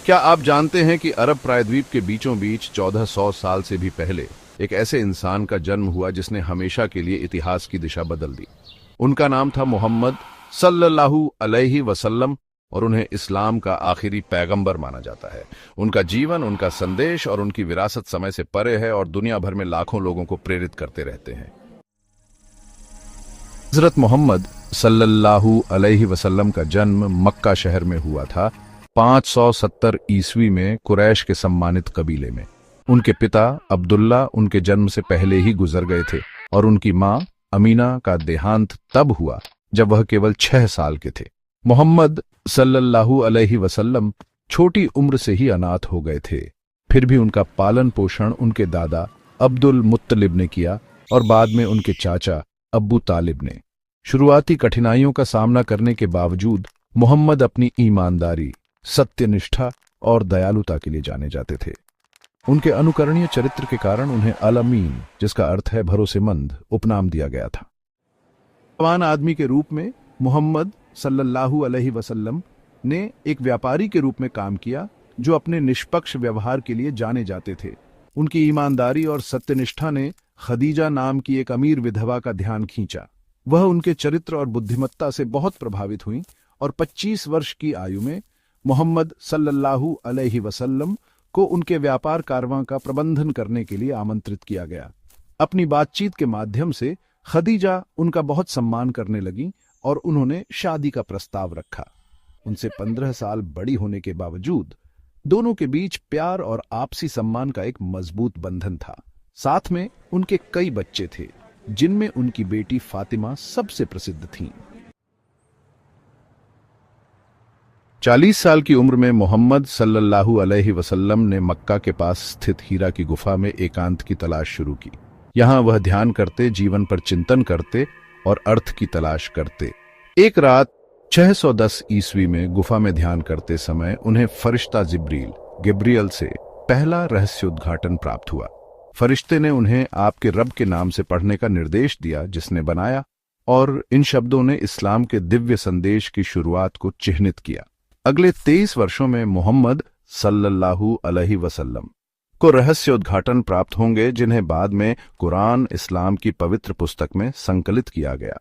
क्या आप जानते हैं कि अरब प्रायद्वीप के बीचों बीच 1400 साल से भी पहले एक ऐसे इंसान का जन्म हुआ जिसने हमेशा के लिए इतिहास की दिशा बदल दी। उनका नाम था मोहम्मद सल्लल्लाहु अलैहि वसल्लम और उन्हें इस्लाम का आखिरी पैगंबर माना जाता है। उनका जीवन, उनका संदेश और उनकी विरासत समय से परे है और दुनिया भर में लाखों लोगों को प्रेरित करते रहते हैं। हजरत मोहम्मद सल्लल्लाहु अलैहि वसल्लम का जन्म मक्का शहर में हुआ था 570 ईस्वी में कुरैश के सम्मानित कबीले में। उनके पिता अब्दुल्ला उनके जन्म से पहले ही गुजर गए थे और उनकी मां अमीना का देहांत तब हुआ जब वह केवल 6 साल के थे। मोहम्मद सल्लल्लाहु अलैहि वसल्लम छोटी उम्र से ही अनाथ हो गए थे। फिर भी उनका पालन पोषण उनके दादा अब्दुल मुत्तलिब ने किया और बाद में उनके चाचा अब्बू तालिब ने। शुरुआती कठिनाइयों का सामना करने के बावजूद मोहम्मद अपनी ईमानदारी, सत्यनिष्ठा और दयालुता के लिए जाने जाते थे। उनके अनुकरणीय चरित्र के कारण उन्हें अल अमीन, जिसका अर्थ है भरोसेमंद, उपनाम दिया गया था। जवान आदमी के रूप में मोहम्मद सल्लल्लाहु अलैहि वसल्लम ने एक व्यापारी के रूप में काम किया जो अपने निष्पक्ष व्यवहार के लिए जाने जाते थे। उनकी ईमानदारी और सत्यनिष्ठा ने खदीजा नाम की एक अमीर विधवा का ध्यान खींचा। वह उनके चरित्र और बुद्धिमत्ता से बहुत प्रभावित हुई और 25 वर्ष की आयु में मोहम्मद सल्लल्लाहु अलैहि वसल्लम को उनके व्यापार कारवां का प्रबंधन करने के लिए आमंत्रित किया गया। अपनी बातचीत के माध्यम से खदीजा उनका बहुत सम्मान करने लगी और उन्होंने शादी का प्रस्ताव रखा। उनसे 15 साल बड़ी होने के बावजूद दोनों के बीच प्यार और आपसी सम्मान का एक मजबूत बंधन था। साथ में उनके कई बच्चे थे, जिनमें उनकी बेटी फातिमा सबसे प्रसिद्ध थीं। 40 साल की उम्र में मोहम्मद सल्लल्लाहु अलैहि वसल्लम ने मक्का के पास स्थित हीरा की गुफा में एकांत की तलाश शुरू की। यहां वह ध्यान करते, जीवन पर चिंतन करते और अर्थ की तलाश करते। एक रात 610 ईस्वी में गुफा में ध्यान करते समय उन्हें फरिश्ता गिब्रियल से पहला रहस्योद्घाटन प्राप्त हुआ। फरिश्ते ने उन्हें आपके रब के नाम से पढ़ने का निर्देश दिया जिसने बनाया, और इन शब्दों ने इस्लाम के दिव्य संदेश की शुरुआत को चिह्नित किया। अगले 23 वर्षों में मोहम्मद सल्लल्लाहु अलैहि वसल्लम को रहस्योद्घाटन प्राप्त होंगे, जिन्हें बाद में कुरान, इस्लाम की पवित्र पुस्तक में संकलित किया गया।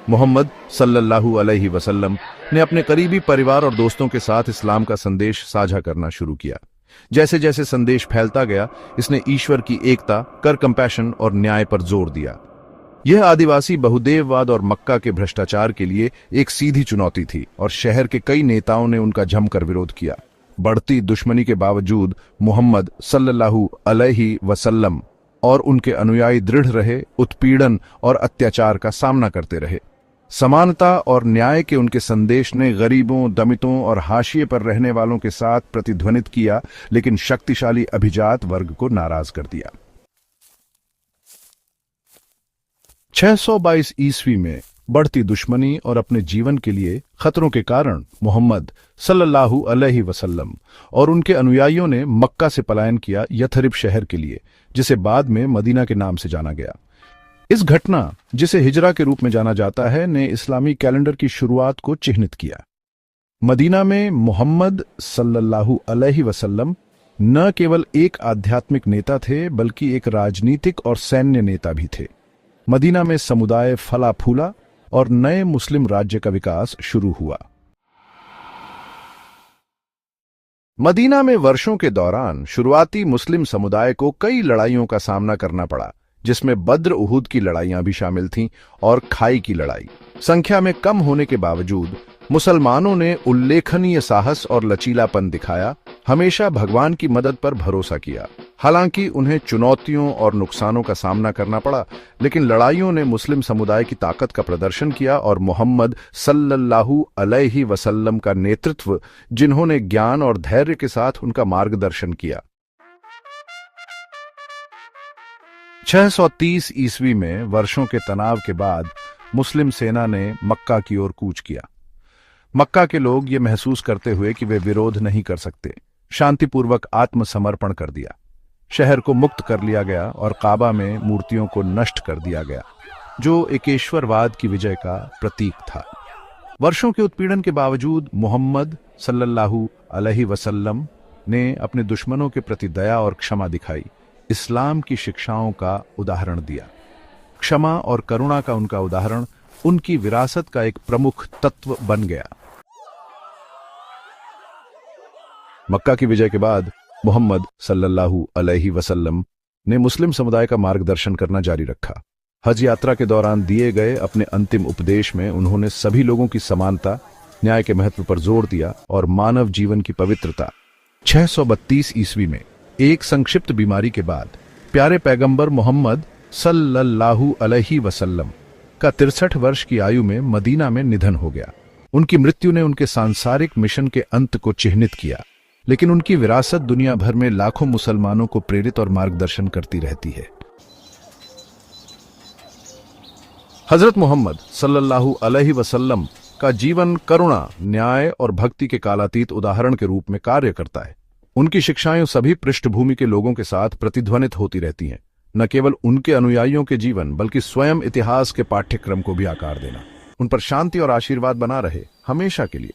मोहम्मद सल्लल्लाहु अलैहि वसल्लम ने अपने करीबी परिवार और दोस्तों के साथ इस्लाम का संदेश साझा करना शुरू किया। जैसे जैसे संदेश फैलता गया, इसने ईश्वर की एकता, कंपैशन और न्याय पर जोर दिया। यह आदिवासी बहुदेववाद और मक्का के भ्रष्टाचार के लिए एक सीधी चुनौती थी और शहर के कई नेताओं ने उनका जमकर विरोध किया। बढ़ती दुश्मनी के बावजूद मोहम्मद सल्लल्लाहु अलैहि वसल्लम और उनके अनुयायी दृढ़ रहे, उत्पीड़न और अत्याचार का सामना करते रहे। समानता और न्याय के उनके संदेश ने गरीबों, दमितों और हाशिए पर रहने वालों के साथ प्रतिध्वनित किया, लेकिन शक्तिशाली अभिजात वर्ग को नाराज कर दिया। 622 ईस्वी में बढ़ती दुश्मनी और अपने जीवन के लिए खतरों के कारण मोहम्मद सल्लल्लाहु अलैहि वसल्लम और उनके अनुयायियों ने मक्का से पलायन किया यथरिब शहर के लिए, जिसे बाद में मदीना के नाम से जाना गया। इस घटना, जिसे हिजरा के रूप में जाना जाता है, ने इस्लामी कैलेंडर की शुरुआत को चिह्नित किया। मदीना में मोहम्मद सल्लल्लाहु अलैहि वसल्लम न केवल एक आध्यात्मिक नेता थे, बल्कि एक राजनीतिक और सैन्य नेता भी थे। मदीना में समुदाय फला फूला और नए मुस्लिम राज्य का विकास शुरू हुआ। मदीना में वर्षों के दौरान शुरुआती मुस्लिम समुदाय को कई लड़ाइयों का सामना करना पड़ा, जिसमें बद्र उहुद की लड़ाइयां भी शामिल थीं और खाई की लड़ाई। संख्या में कम होने के बावजूद मुसलमानों ने उल्लेखनीय साहस और लचीलापन दिखाया, हमेशा भगवान की मदद पर भरोसा किया। हालांकि उन्हें चुनौतियों और नुकसानों का सामना करना पड़ा, लेकिन लड़ाइयों ने मुस्लिम समुदाय की ताकत का प्रदर्शन किया और मोहम्मद सल्लल्लाहु अलैहि वसल्लम का नेतृत्व, जिन्होंने ज्ञान और धैर्य के साथ उनका मार्गदर्शन किया। 630 ईस्वी में वर्षों के तनाव के बाद मुस्लिम सेना ने मक्का की ओर कूच किया। मक्का के लोग ये महसूस करते हुए कि वे विरोध नहीं कर सकते, शांतिपूर्वक आत्मसमर्पण कर दिया। शहर को मुक्त कर लिया गया और काबा में मूर्तियों को नष्ट कर दिया गया, जो एकेश्वरवाद की विजय का प्रतीक था। वर्षों के उत्पीड़न के बावजूद मोहम्मद सल्लल्लाहु अलैहि वसल्लम ने अपने दुश्मनों के प्रति दया और क्षमा दिखाई, इस्लाम की शिक्षाओं का उदाहरण दिया। क्षमा और करुणा का उनका उदाहरण उनकी विरासत का एक प्रमुख तत्व बन गया। मक्का की विजय के बाद मोहम्मद सल्लल्लाहु अलैहि वसल्लम ने मुस्लिम समुदाय का मार्गदर्शन करना जारी रखा। हज यात्रा के दौरान दिए गए अपने अंतिम उपदेश में उन्होंने सभी लोगों की समानता, न्याय के महत्व पर जोर दिया और मानव जीवन की पवित्रता। 632 ईस्वी में एक संक्षिप्त बीमारी के बाद प्यारे पैगंबर मोहम्मद सल्लल्लाहु अलैहि वसल्लम का 63 वर्ष की आयु में मदीना में निधन हो गया। उनकी मृत्यु ने उनके सांसारिक मिशन के अंत को चिह्नित किया, लेकिन उनकी विरासत दुनिया भर में लाखों मुसलमानों को प्रेरित और मार्गदर्शन करती रहती है। हजरत मोहम्मद सल्लल्लाहु अलैहि वसल्लम का जीवन करुणा, न्याय और भक्ति के कालातीत उदाहरण के रूप में कार्य करता है। उनकी शिक्षाएं सभी पृष्ठभूमि के लोगों के साथ प्रतिध्वनित होती रहती हैं, न केवल उनके अनुयायियों के जीवन बल्कि स्वयं इतिहास के पाठ्यक्रम को भी आकार देना। उन पर शांति और आशीर्वाद बना रहे हमेशा के लिए।